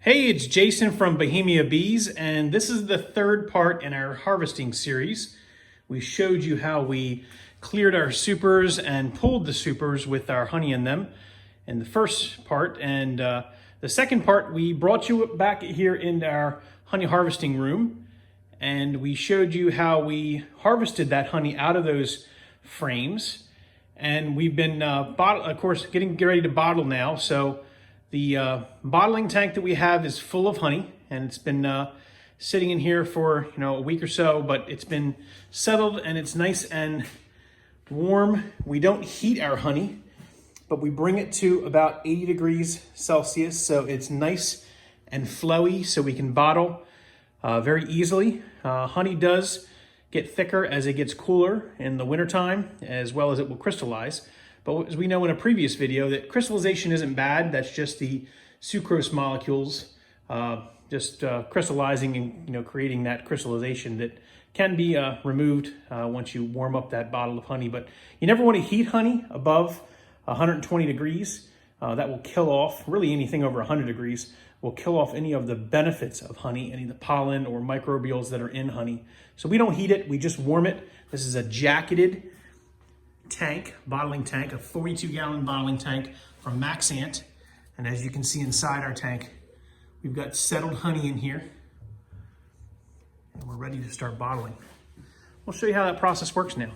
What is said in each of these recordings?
Hey, it's Jason from Bohemia Bees, and this is the third part in our harvesting series. We showed you how we cleared our supers and pulled the supers with our honey in them in the first part. And the second part, we brought you back here in our honey harvesting room, and we showed you how we harvested that honey out of those frames. And we've been, of course, getting ready to bottle now. So the bottling tank that we have is full of honey, and it's been sitting in here for a week or so, but it's been settled and it's nice and warm. We don't heat our honey, but we bring it to about 80 degrees Celsius, so it's nice and flowy, so we can bottle very easily. Honey does get thicker as it gets cooler in the wintertime, as well as it will crystallize. But as we know in a previous video, that crystallization isn't bad. That's just the sucrose molecules crystallizing and creating that crystallization that can be removed once you warm up that bottle of honey. But you never want to heat honey above 120 degrees. That will kill off, really anything over 100 degrees will kill off any of the benefits of honey, any of the pollen or microbials that are in honey. So we don't heat it, we just warm it. This is a jacketed tank, bottling tank, a 42-gallon bottling tank from Maxant. And as you can see inside our tank, we've got settled honey in here, and we're ready to start bottling. We'll show you how that process works now.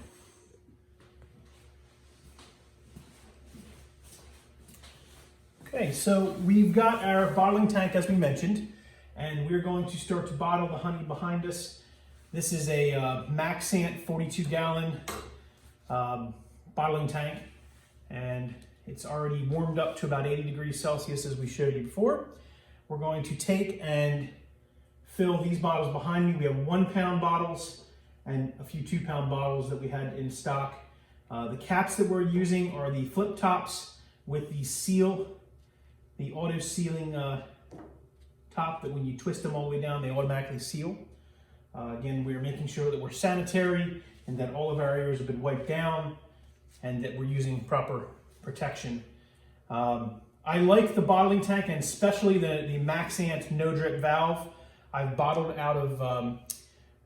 Okay, so we've got our bottling tank as we mentioned, and we're going to start to bottle the honey behind us. This is a Maxant 42-gallon bottling tank, and it's already warmed up to about 80 degrees Celsius as we showed you before. We're going to take and fill these bottles behind me. We have 1-pound bottles and a few 2-pound bottles that we had in stock. The caps that we're using are the flip tops with the seal, the auto sealing top that when you twist them all the way down, they automatically seal. Again, we're making sure that we're sanitary and that all of our areas have been wiped down and that we're using proper protection. I like the bottling tank, and especially the Maxant no drip valve. I've bottled out of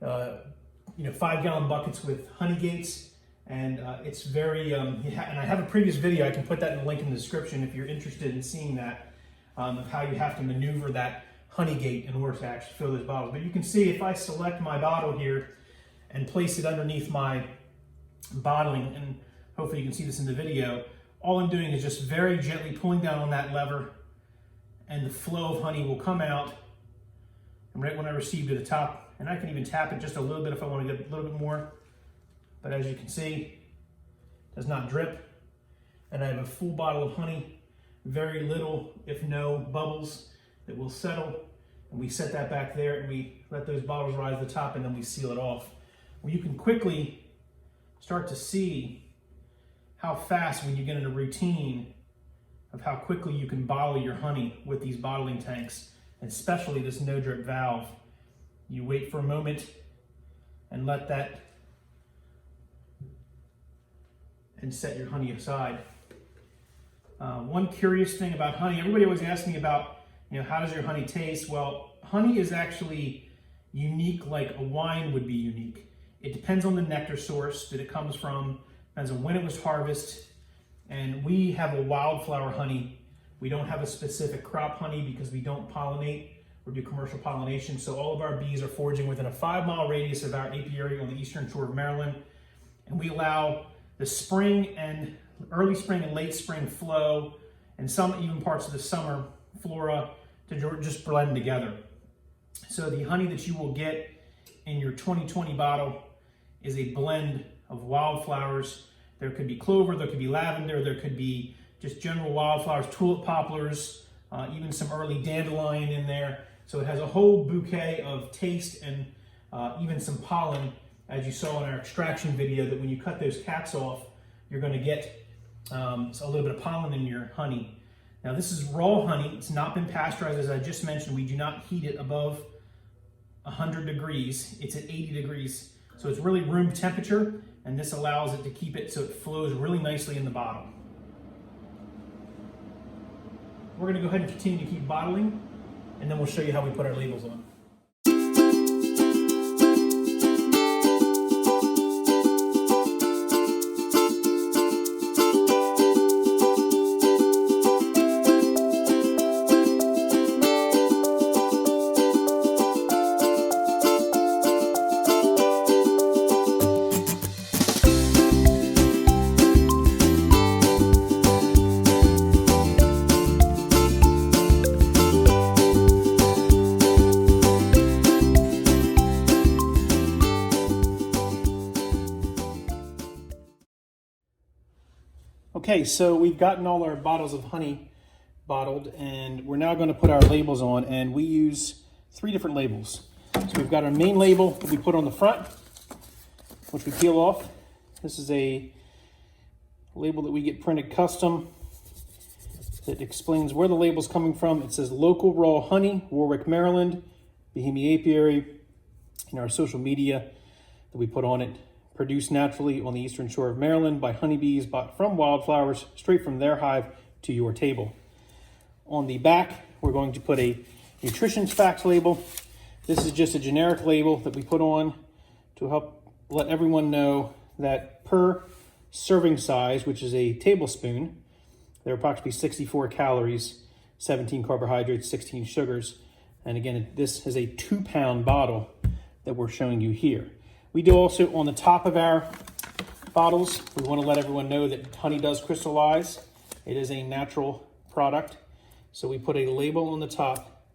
5-gallon buckets with honey gates, and it's very, and I have a previous video, I can put that in the link in the description if you're interested in seeing that, of how you have to maneuver that honey gate in order to actually fill those bottles. But you can see if I select my bottle here and place it underneath my bottling, and hopefully you can see this in the video, all I'm doing is just very gently pulling down on that lever, and the flow of honey will come out. And right when I receive to the top, and I can even tap it just a little bit if I want to get a little bit more, but as you can see, it does not drip. And I have a full bottle of honey, very little, if no, bubbles that will settle, and we set that back there and we let those bottles rise to the top, and then we seal it off. Well, you can quickly start to see how fast, when you get in a routine of how quickly you can bottle your honey with these bottling tanks, and especially this no drip valve. You wait for a moment and let that, and set your honey aside. One curious thing about honey, everybody always asks me about, how does your honey taste? Well, honey is actually unique like a wine would be unique. It depends on the nectar source that it comes from, depends on when it was harvested, and we have a wildflower honey. We don't have a specific crop honey because we don't pollinate or do commercial pollination, so all of our bees are foraging within a 5-mile radius of our apiary on the eastern shore of Maryland, and we allow the spring and early spring and late spring flow, and some even parts of the summer flora to just blend together. So the honey that you will get in your 2020 bottle is a blend of wildflowers. There could be clover, there could be lavender, there could be just general wildflowers, tulip poplars, even some early dandelion in there. So it has a whole bouquet of taste and even some pollen, as you saw in our extraction video, that when you cut those caps off, you're going to get a little bit of pollen in your honey. Now this is raw honey. It's not been pasteurized, as I just mentioned. We do not heat it above 100 degrees. It's at 80 degrees. So it's really room temperature, and this allows it to keep it so it flows really nicely in the bottle. We're going to go ahead and continue to keep bottling. and then we'll show you how we put our labels on. Okay, so we've gotten all our bottles of honey bottled, and we're now going to put our labels on, and we use 3 different labels. So we've got our main label that we put on the front, which we peel off. This is a label that we get printed custom that explains where the label's coming from. It says local raw honey, Warwick, Maryland, Bohemia apiary, and our social media that we put on it. Produced naturally on the eastern shore of Maryland by honeybees bought from wildflowers straight from their hive to your table. On the back, we're going to put a nutrition facts label. This is just a generic label that we put on to help let everyone know that per serving size, which is a tablespoon, there are approximately 64 calories, 17 carbohydrates, 16 sugars. And again, this is a 2-pound bottle that we're showing you here. We do also, on the top of our bottles, we want to let everyone know that honey does crystallize. It is a natural product. So we put a label on the top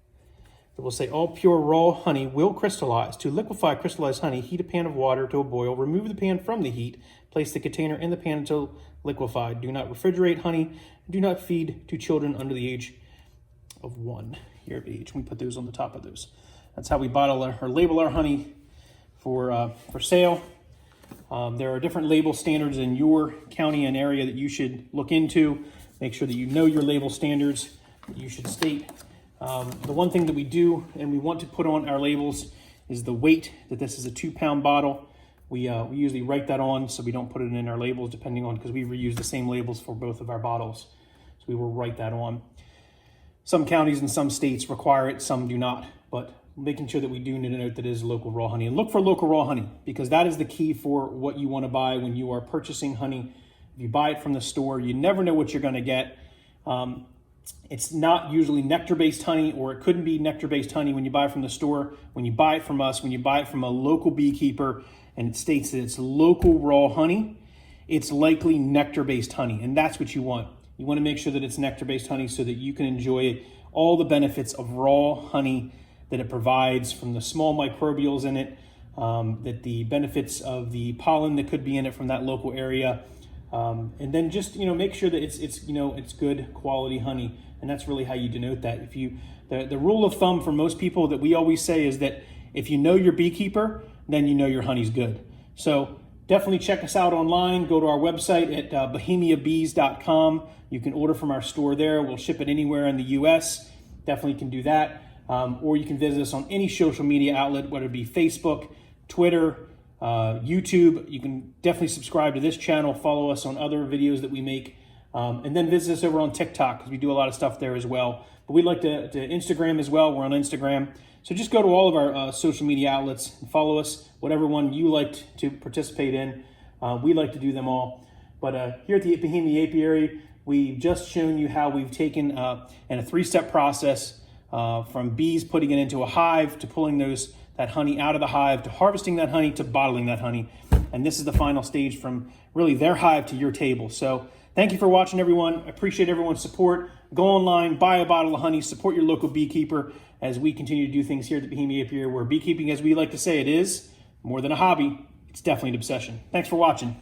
that will say, all pure raw honey will crystallize. To liquefy crystallized honey, heat a pan of water to a boil, remove the pan from the heat, place the container in the pan until liquefied. Do not refrigerate honey. Do not feed to children under the age of 1 year of age. We put those on the top of those. That's how we bottle or label our honey for sale. There are different label standards in your county and area that you should look into. Make sure that you know your label standards that you should state. The one thing that we do and we want to put on our labels is the weight, that this is a 2-pound bottle. We usually write that on so we don't put it in our labels, depending on, because we reuse the same labels for both of our bottles. So we will write that on. Some counties and some states require it, some do not, but making sure that we do need to note that it is local raw honey. And look for local raw honey, because that is the key for what you want to buy when you are purchasing honey. If you buy it from the store, you never know what you're going to get. It's not usually nectar-based honey, or it couldn't be nectar-based honey when you buy it from the store. When you buy it from us, when you buy it from a local beekeeper, and it states that it's local raw honey, it's likely nectar-based honey, and that's what you want. You want to make sure that it's nectar-based honey so that you can enjoy all the benefits of raw honey that it provides, from the small microbials in it, that the benefits of the pollen that could be in it from that local area, and then just make sure that it's good quality honey, and that's really how you denote that. If you the rule of thumb for most people that we always say is that if you know your beekeeper, then you know your honey's good. So definitely check us out online. Go to our website at bohemiabees.com. You can order from our store there. We'll ship it anywhere in the U.S. Definitely can do that. Or you can visit us on any social media outlet, whether it be Facebook, Twitter, YouTube. You can definitely subscribe to this channel, follow us on other videos that we make, and then visit us over on TikTok, because we do a lot of stuff there as well. But we'd like to Instagram as well. We're on Instagram. So just go to all of our social media outlets and follow us, whatever one you like to participate in. We like to do them all. But here at the Bohemia apiary, we've just shown you how we've taken in a 3-step process from bees putting it into a hive, to pulling that honey out of the hive, to harvesting that honey, to bottling that honey. And this is the final stage from really their hive to your table. So thank you for watching, everyone. Appreciate everyone's support. Go online, buy a bottle of honey, support your local beekeeper as we continue to do things here at the Bohemia apiary, where beekeeping, as we like to say, it is more than a hobby. It's definitely an obsession. Thanks for watching.